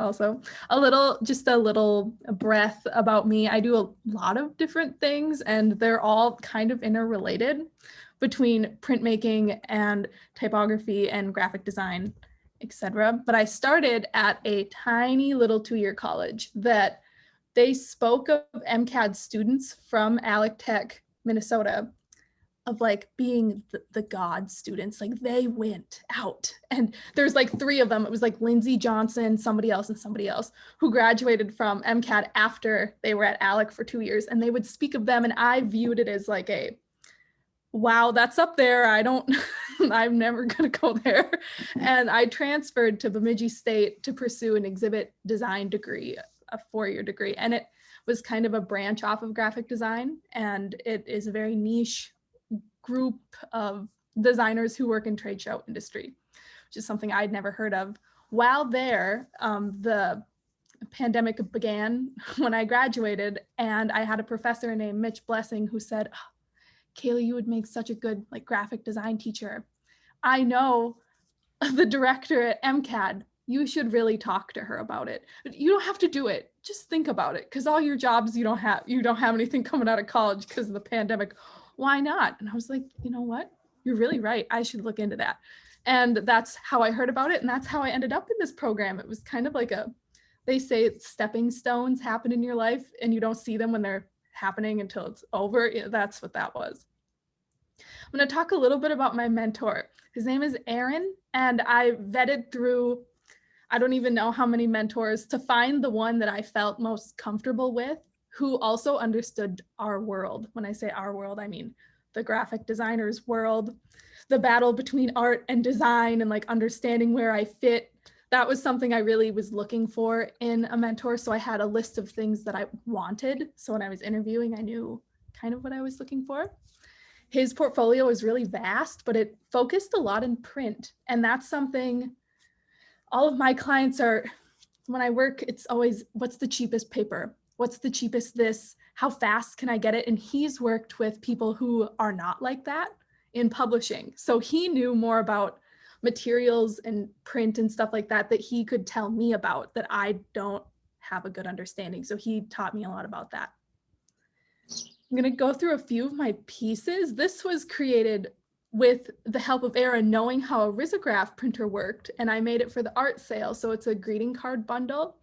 Also, just a little breath about me. I do a lot of different things, and they're all kind of interrelated between printmaking and typography and graphic design, etc. But I started at a tiny little 2-year college that they spoke of MCAD students from Alec Tech, Minnesota, of like being the God students. Like they went out, and there's like 3 of them. It was like Lindsay Johnson, somebody else, and somebody else who graduated from MCAD after they were at Alec for 2 years, and they would speak of them. And I viewed it as like a, wow, that's up there. I'm never gonna go there. And I transferred to Bemidji State to pursue an exhibit design degree, a 4-year degree. And it was kind of a branch off of graphic design. And it is a very niche group of designers who work in trade show industry, which is something I'd never heard of. While there, the pandemic began when I graduated, and I had a professor named Mitch Blessing who said, oh, Cailey, you would make such a good like graphic design teacher. I know the director at MCAD. You should really talk to her about it. But you don't have to do it. Just think about it, because all your jobs you don't have anything coming out of college because of the pandemic. Why not? And I was like, you know what? You're really right. I should look into that. And that's how I heard about it. And that's how I ended up in this program. It was kind of like they say stepping stones happen in your life and you don't see them when they're happening until it's over. That's what that was. I'm going to talk a little bit about my mentor. His name is Aaron, and I vetted through, I don't even know how many mentors to find the one that I felt most comfortable with, who also understood our world. When I say our world, I mean the graphic designer's world, the battle between art and design, and like understanding where I fit. That was something I really was looking for in a mentor. So I had a list of things that I wanted. So when I was interviewing, I knew kind of what I was looking for. His portfolio is really vast, but it focused a lot in print. And that's something all of my clients are, when I work, it's always, what's the cheapest paper? What's the cheapest this? How fast can I get it? And he's worked with people who are not like that in publishing. So he knew more about materials and print and stuff like that he could tell me about that I don't have a good understanding. So he taught me a lot about that. I'm going to go through a few of my pieces. This was created with the help of Aaron, knowing how a risograph printer worked, and I made it for the art sale. So it's a greeting card bundle.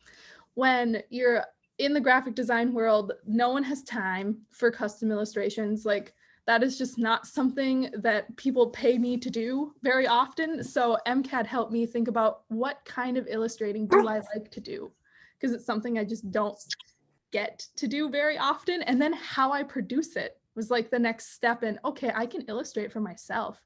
When you're in the graphic design world, no one has time for custom illustrations. Like that is just not something that people pay me to do very often. So MCAD helped me think about what kind of illustrating do I like to do? Because it's something I just don't get to do very often. And then how I produce it was like the next step in, okay, I can illustrate for myself.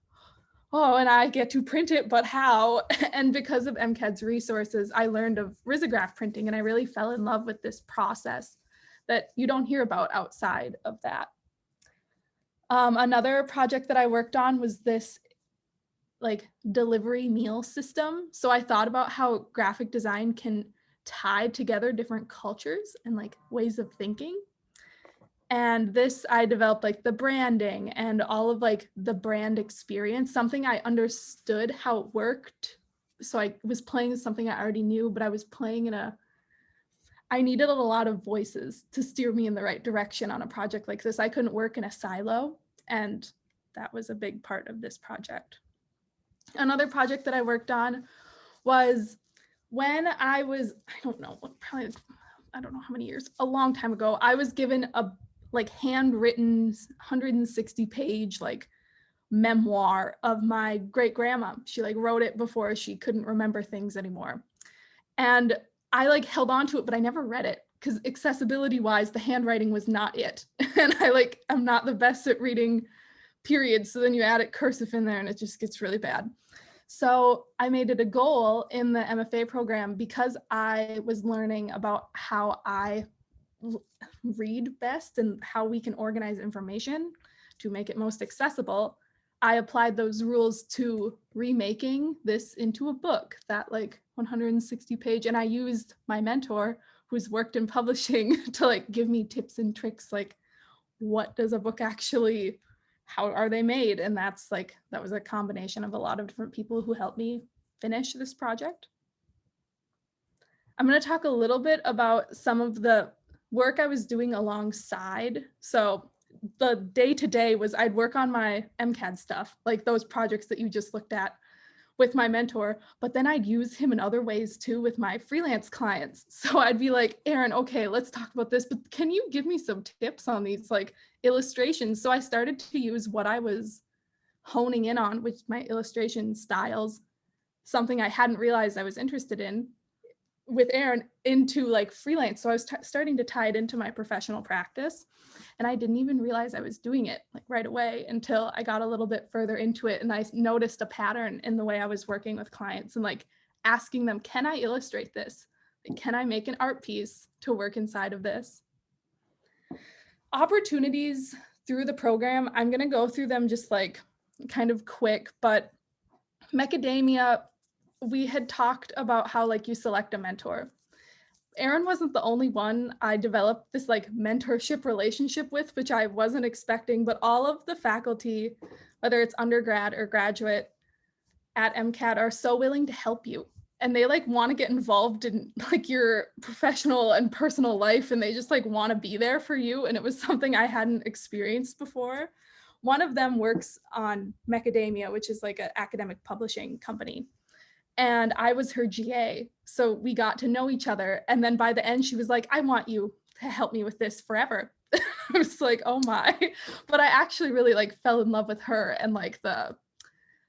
Oh, and I get to print it, but how? And because of MCAD's resources, I learned of risograph printing, and I really fell in love with this process that you don't hear about outside of that. Another project that I worked on was this like delivery meal system. So I thought about how graphic design can tie together different cultures and like ways of thinking. And this, I developed like the branding and all of like the brand experience, something I understood how it worked. So I was playing something I already knew, but I was playing I needed a lot of voices to steer me in the right direction on a project like this. I couldn't work in a silo, and that was a big part of this project. Another project that I worked on was when I was, I don't know how many years, a long time ago, I was given a like handwritten 160 page like memoir of my great grandma. She like wrote it before she couldn't remember things anymore. And I like held on to it, but I never read it because accessibility wise, the handwriting was not it. And I'm not the best at reading periods. So then you add it cursive in there and it just gets really bad. So I made it a goal in the MFA program, because I was learning about how I read best and how we can organize information to make it most accessible. I applied those rules to remaking this into a book, that like 160 page, and I used my mentor who's worked in publishing to like give me tips and tricks, like what does a book actually, how are they made? And that was a combination of a lot of different people who helped me finish this project. I'm going to talk a little bit about some of the work I was doing alongside. So the day-to-day was I'd work on my MCAD stuff, like those projects that you just looked at with my mentor, but then I'd use him in other ways too with my freelance clients. So I'd be like, Aaron, okay, let's talk about this, but can you give me some tips on these like illustrations? So I started to use what I was honing in on, which my illustration styles, something I hadn't realized I was interested in with Aaron, into like freelance. So I was starting to tie it into my professional practice. And I didn't even realize I was doing it like right away until I got a little bit further into it. And I noticed a pattern in the way I was working with clients and like asking them, can I illustrate this? Like, can I make an art piece to work inside of this? Opportunities through the program, I'm going to go through them just like kind of quick, but macadamia, we had talked about how like you select a mentor. Aaron wasn't the only one I developed this like mentorship relationship with, which I wasn't expecting, but all of the faculty, whether it's undergrad or graduate at MCAT, are so willing to help you. And they like want to get involved in like your professional and personal life, and they just like want to be there for you. And it was something I hadn't experienced before. One of them works on Macadamia, which is like an academic publishing company. And I was her GA. So we got to know each other. And then by the end, she was like, I want you to help me with this forever. I was like, oh my. But I actually really like fell in love with her and like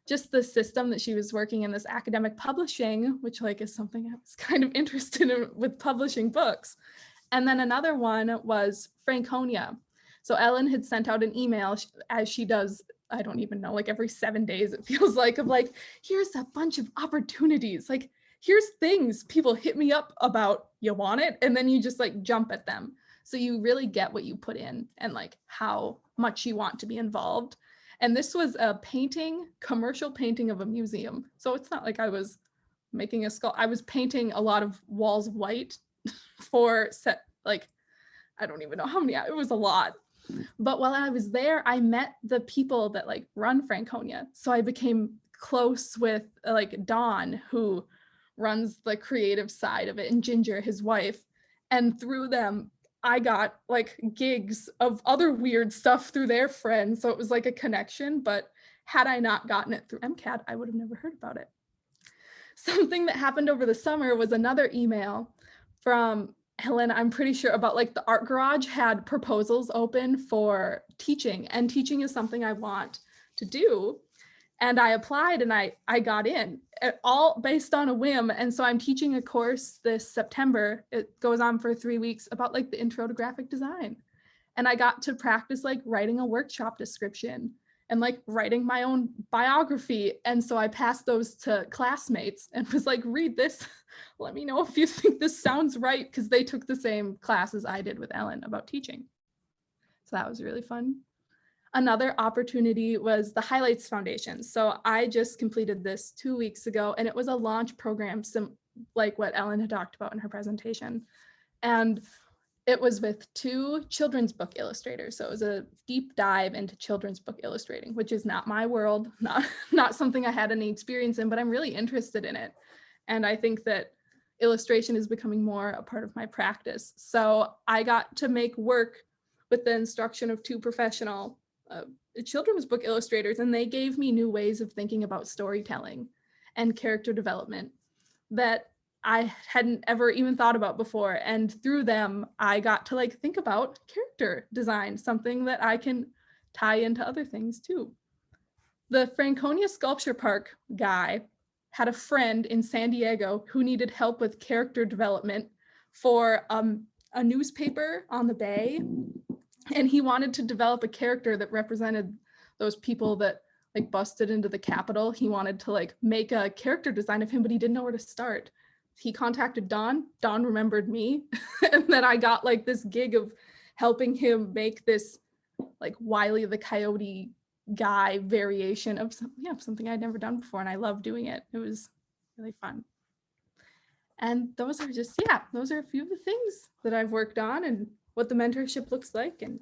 just the system that she was working in, this academic publishing, which like is something I was kind of interested in with publishing books. And then another one was Franconia. So Ellen had sent out an email, as she does, I don't even know, like every 7 days, it feels like, of like, here's a bunch of opportunities. Like, here's things people hit me up about, you want it? And then you just like jump at them. So you really get what you put in and like how much you want to be involved. And this was a painting, commercial painting of a museum. So it's not like I was making a skull. I was painting a lot of walls white for set, like, I don't even know how many, it was a lot. But while I was there, I met the people that like run Franconia. So I became close with like Dawn, who runs the creative side of it, and Ginger, his wife. And through them, I got like gigs of other weird stuff through their friends. So it was like a connection. But had I not gotten it through MCAT, I would have never heard about it. Something that happened over the summer was another email from Helen, I'm pretty sure, about like the art garage had proposals open for teaching, and teaching is something I want to do. And I applied and I got in, all based on a whim. And so I'm teaching a course this September. It goes on for 3 weeks about like the intro to graphic design. And I got to practice like writing a workshop description and like writing my own biography. And so I passed those to classmates and was like, read this. Let me know if you think this sounds right, because they took the same class as I did with Ellen about teaching. So that was really fun. Another opportunity was the Highlights Foundation. So I just completed this 2 weeks ago, and it was a launch program, like what Ellen had talked about in her presentation. And it was with 2 children's book illustrators. So it was a deep dive into children's book illustrating, which is not my world, not something I had any experience in, but I'm really interested in it. And I think that illustration is becoming more a part of my practice. So I got to make work with the instruction of 2 professional children's book illustrators, and they gave me new ways of thinking about storytelling and character development that I hadn't ever even thought about before. And through them, I got to like think about character design, something that I can tie into other things too. The Franconia Sculpture Park guy had a friend in San Diego who needed help with character development for a newspaper on the Bay. And he wanted to develop a character that represented those people that like busted into the Capitol. He wanted to like make a character design of him, but he didn't know where to start. He contacted Dawn. Dawn remembered me. And then I got like this gig of helping him make this like Wile E. the Coyote guy variation of something I'd never done before. And I loved doing it. It was really fun. And those are a few of the things that I've worked on and what the mentorship looks like. And